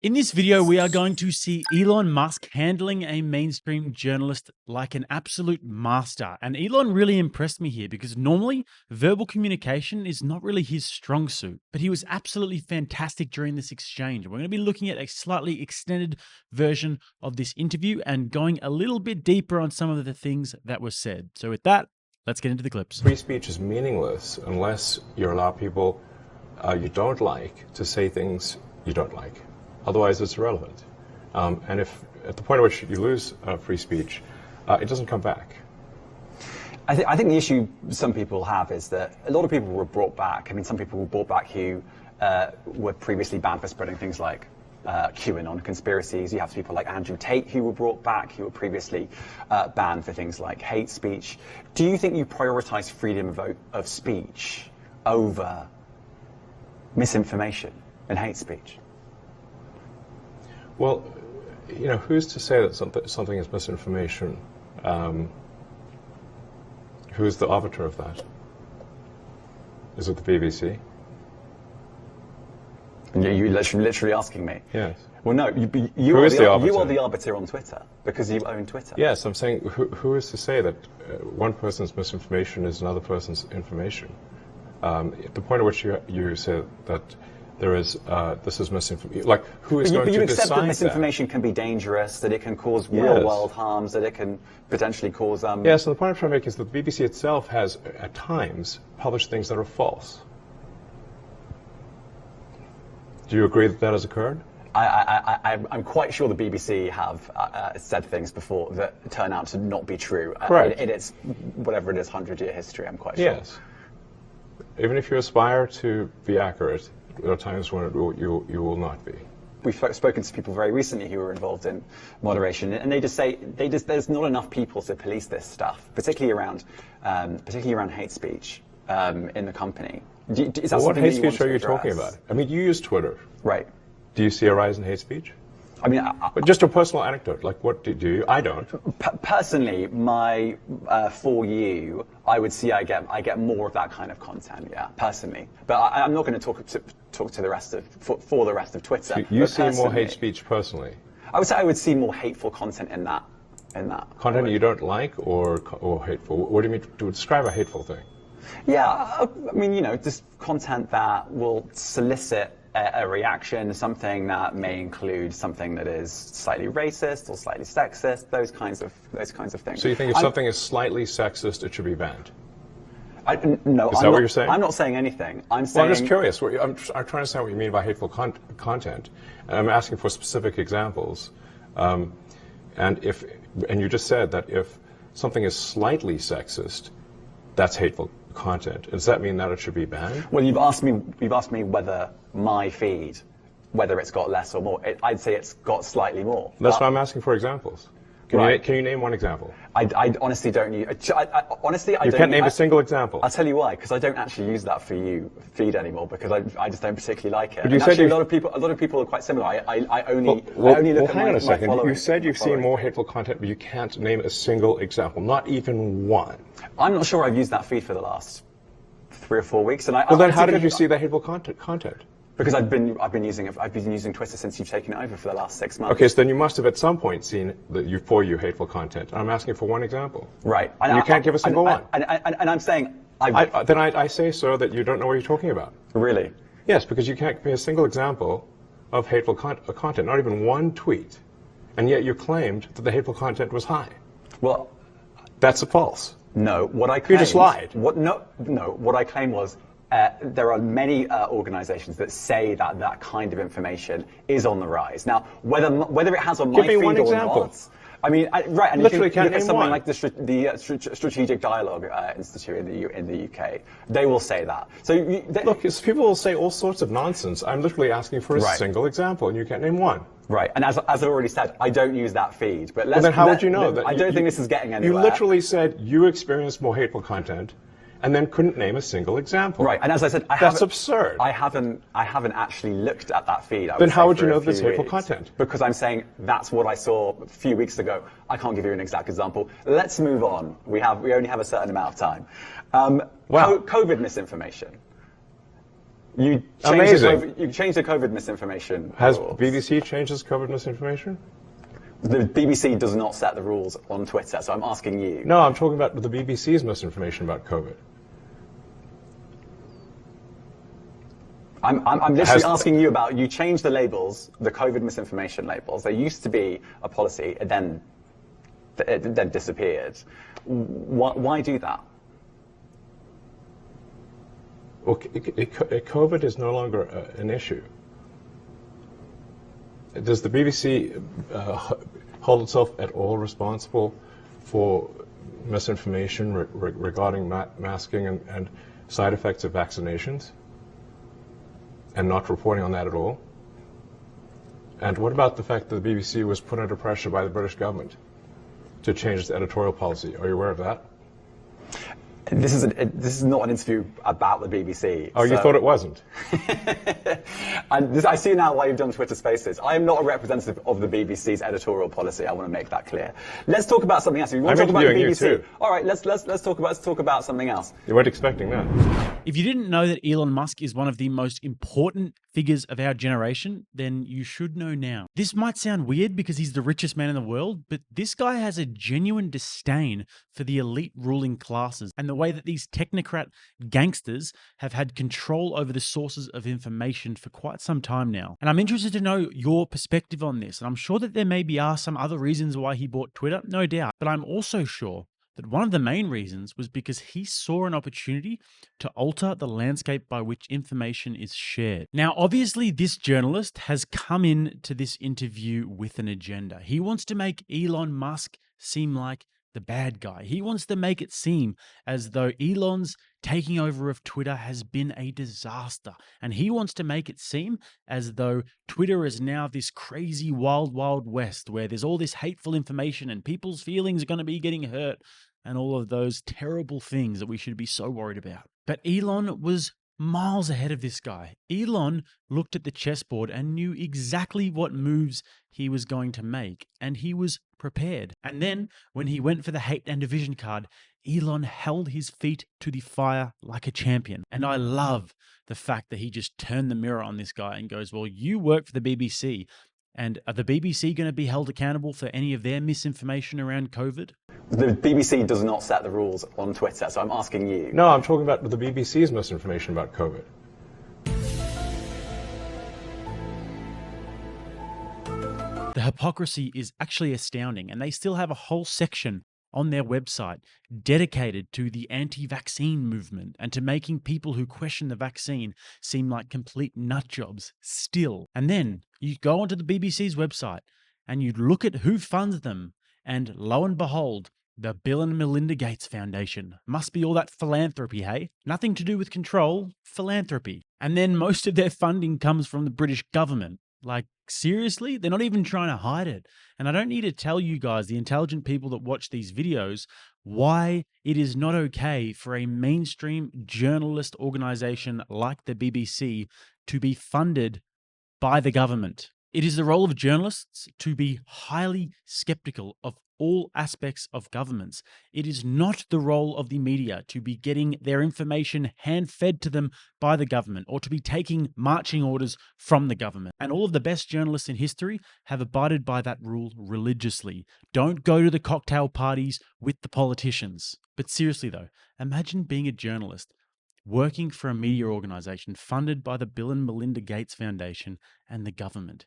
In this video, we are going to see Elon Musk handling a mainstream journalist like an absolute master. And Elon really impressed me here because normally verbal communication is not really his strong suit, but he was absolutely fantastic during this exchange. We're going to be looking at a slightly extended version of this interview and going a little bit deeper on some of the things that were said. So with that, let's get into the clips. Free speech is meaningless unless you allow people you don't like to say things you don't like. Otherwise, it's irrelevant. And if at the point at which you lose free speech, it doesn't come back. I think the issue some people have is that a lot of people were brought back. I mean, some people were brought back who were previously banned for spreading things like QAnon conspiracies. You have people like Andrew Tate who were brought back, who were previously banned for things like hate speech. Do you think you prioritize freedom of speech over misinformation and hate speech? Well, you know, who's to say that something is misinformation? Who's the arbiter of that? Is it the BBC? You're literally asking me? Yes. Well, no, you are the arbiter on Twitter, because you own Twitter. Yes, I'm saying who is to say that one person's misinformation is another person's information? At the point at which you say that there is this is misinformation, like who is going to decide that? You accept that misinformation can be dangerous, that it can cause real-world harms, that it can potentially cause... Yes, and the point I'm trying to make is that the BBC itself has, at times, published things that are false. Do you agree that that has occurred? I'm quite sure the BBC have said things before that turn out to not be true. Correct. In its, whatever it is, 100-year history, I'm quite sure. Yes. Even if you aspire to be accurate, there are times when you will not be. We've spoken to people very recently who were involved in moderation, and they just say there's not enough people to police this stuff, particularly around hate speech in the company. Is that what hate speech speech are you talking about? I mean, you use Twitter. Right. Do you see a rise in hate speech? I mean, but just a personal anecdote, like what do you? I don't. Personally, for you, I would see I get more of that kind of content, yeah, personally. But I'm not going to talk to the rest of for the rest of Twitter. So you see more hate speech personally? I would say I would see more hateful content in that. Content you don't like or hateful? What do you mean to describe a hateful thing? Yeah, I mean, you know, just content that will solicit a reaction, something that may include something that is slightly racist or slightly sexist, those kinds of things. So you think if something is slightly sexist, it should be banned? No, is that what you're saying? I'm not saying anything. I'm just curious. I'm trying to understand what you mean by hateful content, and I'm asking for specific examples. And you just said that if something is slightly sexist, that's hateful content. Does that mean that it should be banned? Well, you've asked me whether my feed, whether it's got less or more. I'd say it's got slightly more. That's why I'm asking for examples. Can you name one example? I honestly don't use. Honestly, I don't. You can't name a single example. I'll tell you why. Because I don't actually use that for you feed anymore. Because I just don't particularly like it. But you said a lot of people are quite similar. I only look at hang on a second. following. You said you've seen more hateful content, but you can't name a single example, not even one. I'm not sure I've used that feed for the last 3 or 4 weeks. Then how did you see that hateful content? Because I've been using Twitter since you've taken it over for the last 6 months. Okay, so then you must have at some point seen for you hateful content. I'm asking for one example. Right. And you can't give a single one. And I'm saying then I say, sir, that you don't know what you're talking about. Really? Yes, because you can't give me a single example of hateful content, not even one tweet, and yet you claimed that the hateful content was high. Well, that's false. No, what I claimed... You just lied. What I claimed was there are many organizations that say that kind of information is on the rise. Now, whether it has on my feed or not... I mean, right, and literally you can look at something one. like the Strategic Dialogue Institute in the UK. They will say that. So look, people will say all sorts of nonsense. I'm literally asking for a single example, and you can't name one. Right, and as I already said, I don't use that feed. But then how would you know that? I don't think this is getting anywhere. You literally said you experienced more hateful content, and then couldn't name a single example. Right, and as I said, that's absurd. I haven't actually looked at that feed. Then how would you know there's hateful content? Because I'm saying that's what I saw a few weeks ago. I can't give you an exact example. Let's move on. We only have a certain amount of time. COVID misinformation. You Amazing. You changed the COVID misinformation Has rules. BBC changed its COVID misinformation? The BBC does not set the rules on Twitter, so I'm asking you. No, I'm talking about the BBC's misinformation about COVID. I'm literally asking you about, you changed the labels, the COVID misinformation labels. There used to be a policy, it then disappeared. Why do that? Well, COVID is no longer an issue. Does the BBC hold itself at all responsible for misinformation regarding masking and side effects of vaccinations, and not reporting on that at all? And what about the fact that the BBC was put under pressure by the British government to change its editorial policy? Are you aware of that? This is not an interview about the BBC. Oh, you thought it wasn't? I see now why you've done Twitter Spaces. I am not a representative of the BBC's editorial policy. I want to make that clear. Let's talk about something else. If you want to talk about the BBC, you too. All right, let's talk about something else. You weren't expecting that. If you didn't know that Elon Musk is one of the most important figures of our generation, then you should know now. This might sound weird because he's the richest man in the world, but this guy has a genuine disdain for the elite ruling classes and the way that these technocrat gangsters have had control over the sources of information for quite some time now. And I'm interested to know your perspective on this. And I'm sure that there maybe are some other reasons why he bought Twitter, no doubt. But I'm also sure that one of the main reasons was because he saw an opportunity to alter the landscape by which information is shared. Now, obviously, this journalist has come in to this interview with an agenda. He wants to make Elon Musk seem like the bad guy. He wants to make it seem as though Elon's taking over of Twitter has been a disaster. And he wants to make it seem as though Twitter is now this crazy wild, wild west where there's all this hateful information and people's feelings are going to be getting hurt and all of those terrible things that we should be so worried about. But Elon was miles ahead of this guy. Elon looked at the chessboard and knew exactly what moves he was going to make, and he was prepared. And then when he went for the hate and division card, Elon held his feet to the fire like a champion. And I love the fact that he just turned the mirror on this guy and goes, well, you work for the BBC, and are the BBC going to be held accountable for any of their misinformation around COVID? The BBC does not set the rules on Twitter, so I'm asking you. No, I'm talking about the BBC's misinformation about COVID. The hypocrisy is actually astounding, and they still have a whole section on their website dedicated to the anti-vaccine movement and to making people who question the vaccine seem like complete nutjobs still. And then you go onto the BBC's website and you look at who funds them, and lo and behold, the Bill and Melinda Gates Foundation. Must be all that philanthropy, hey? Nothing to do with control, philanthropy. And then most of their funding comes from the British government. Like, seriously? They're not even trying to hide it. And I don't need to tell you guys, the intelligent people that watch these videos, why it is not okay for a mainstream journalist organization like the BBC to be funded by the government. It is the role of journalists to be highly skeptical of all aspects of governments. It is not the role of the media to be getting their information hand-fed to them by the government or to be taking marching orders from the government. And all of the best journalists in history have abided by that rule religiously. Don't go to the cocktail parties with the politicians. But seriously though, imagine being a journalist working for a media organization funded by the Bill and Melinda Gates Foundation and the government.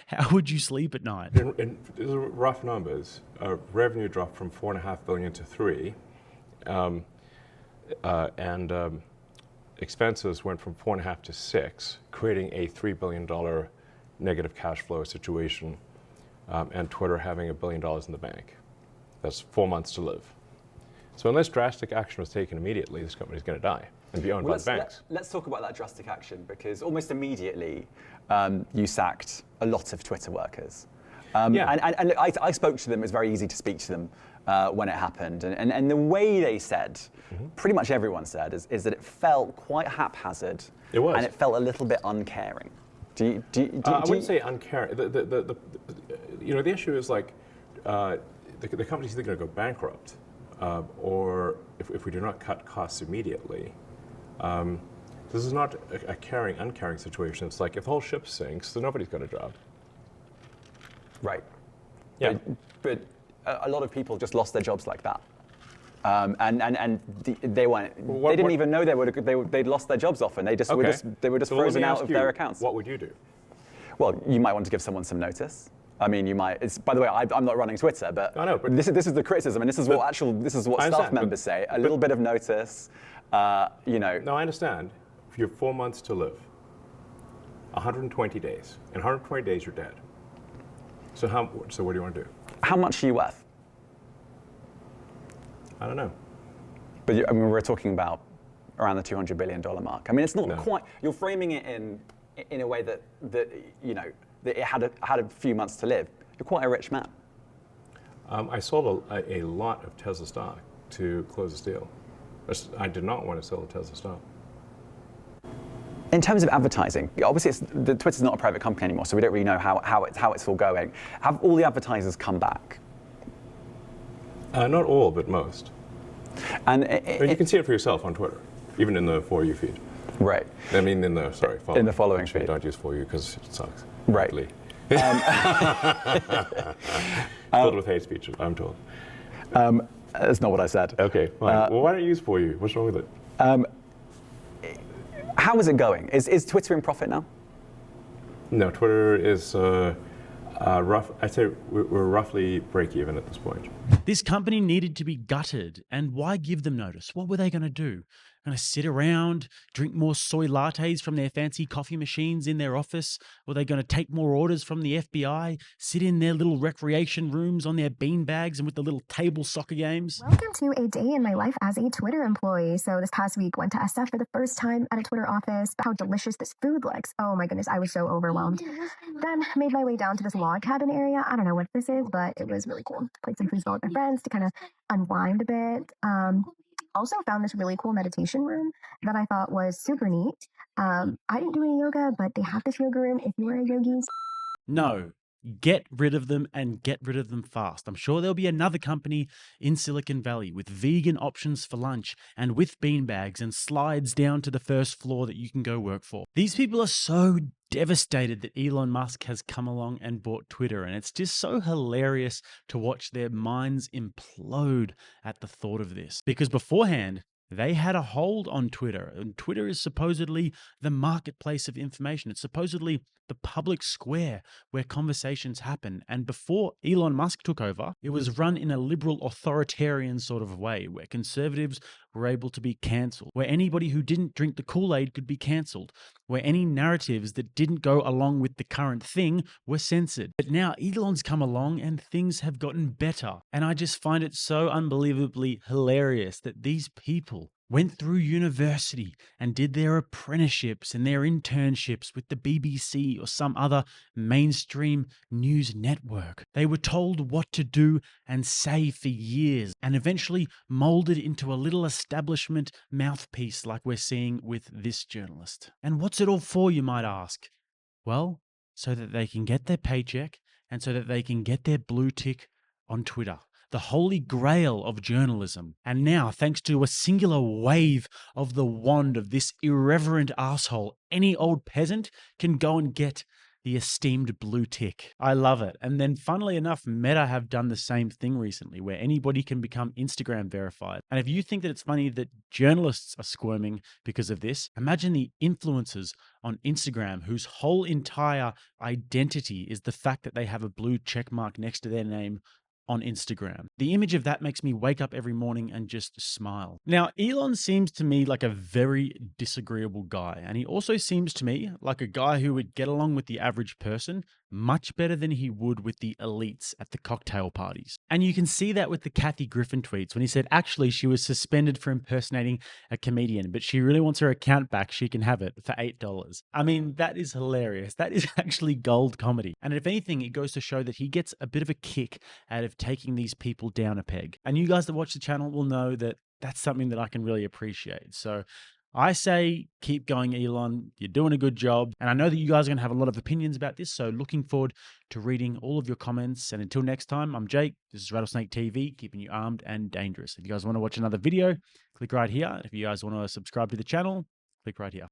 How would you sleep at night? In rough numbers, revenue dropped from $4.5 billion to $3 billion, and expenses went from $4.5 to $6 billion, creating a $3 billion negative cash flow situation, and Twitter having $1 billion in the bank. That's 4 months to live. So unless drastic action was taken immediately, this company is going to die and be owned by banks. Let's talk about that drastic action, because almost immediately you sacked a lot of Twitter workers. And I spoke to them. It was very easy to speak to them when it happened. And the way they said, pretty much everyone said, is that it felt quite haphazard. It was. And it felt a little bit uncaring. I wouldn't say uncaring. The issue is like the company's either going to go bankrupt, or if we do not cut costs immediately, This is not a caring, uncaring situation. It's like if the whole ship sinks, then nobody's got a job. Right. Yeah. But a lot of people just lost their jobs like that. They weren't. They didn't even know they'd lost their jobs often. They were just So frozen out of their accounts. What would you do? Well, you might want to give someone some notice. I mean, you might. By the way, I'm not running Twitter, but, I know, but this is the criticism, and this is what staff members say. A little bit of notice, you know. No, I understand. If you have 4 months to live, 120 days. In 120 days, you're dead. So what do you want to do? How much are you worth? I don't know. But I mean, we're talking about around the $200 billion mark. I mean, it's not quite. You're framing it in a way that you know that it had a few months to live. You're quite a rich man. I sold a lot of Tesla stock to close this deal. I did not want to sell the Tesla stock. In terms of advertising, obviously Twitter's not a private company anymore, so we don't really know how it's all going. Have all the advertisers come back? Not all, but most. And you can see it for yourself on Twitter, even in the For You feed. Right. I mean, in the following feed. Don't use For You because it sucks. Right. Filled with hate speech, I'm told. That's not what I said. Okay, fine. Well, why don't you use For You? What's wrong with it? How is it going? Is Twitter in profit now? No, Twitter is rough. I'd say we're roughly break even at this point. This company needed to be gutted, and why give them notice? What were they going to do? Going to sit around, drink more soy lattes from their fancy coffee machines in their office? Were they going to take more orders from the FBI, sit in their little recreation rooms on their bean bags and with the little table soccer games? Welcome to a day in my life as a Twitter employee. So this past week, went to SF for the first time at a Twitter office. How delicious this food looks. Oh my goodness, I was so overwhelmed. Then made my way down to this log cabin area. I don't know what this is, but it was really cool. Played some foosball with my friends to kind of unwind a bit. Also found this really cool meditation room that I thought was super neat. I didn't do any yoga, but they have this yoga room if you were a yogi. No, get rid of them and get rid of them fast. I'm sure there'll be another company in Silicon Valley with vegan options for lunch and with beanbags and slides down to the first floor that you can go work for. These people are so devastated that Elon Musk has come along and bought Twitter, and it's just so hilarious to watch their minds implode at the thought of this. Because beforehand, they had a hold on Twitter, and Twitter is supposedly the marketplace of information. It's supposedly the public square where conversations happen. And before Elon Musk took over, it was run in a liberal authoritarian sort of way where conservatives were able to be cancelled, where anybody who didn't drink the Kool-Aid could be cancelled, where any narratives that didn't go along with the current thing were censored. But now Elon's come along and things have gotten better. And I just find it so unbelievably hilarious that these people went through university and did their apprenticeships and their internships with the BBC or some other mainstream news network. They were told what to do and say for years and eventually molded into a little establishment mouthpiece like we're seeing with this journalist. And what's it all for, you might ask? Well, so that they can get their paycheck and so that they can get their blue tick on Twitter. The holy grail of journalism. And now, thanks to a singular wave of the wand of this irreverent asshole, any old peasant can go and get the esteemed blue tick. I love it. And then funnily enough, Meta have done the same thing recently where anybody can become Instagram verified. And if you think that it's funny that journalists are squirming because of this, imagine the influencers on Instagram whose whole entire identity is the fact that they have a blue check mark next to their name on Instagram. The image of that makes me wake up every morning and just smile. Now, Elon seems to me like a very disagreeable guy, and he also seems to me like a guy who would get along with the average person much better than he would with the elites at the cocktail parties. And you can see that with the Kathy Griffin tweets when he said actually she was suspended for impersonating a comedian, but she really wants her account back. She can have it for $8. I mean, that is hilarious. That is actually gold comedy. And if anything, it goes to show that he gets a bit of a kick out of taking these people down a peg. And you guys that watch the channel will know that that's something that I can really appreciate. So I say keep going, Elon. You're doing a good job. And I know that you guys are going to have a lot of opinions about this. So looking forward to reading all of your comments. And until next time, I'm Jake. This is Rattlesnake TV, keeping you armed and dangerous. If you guys want to watch another video, click right here. If you guys want to subscribe to the channel, click right here.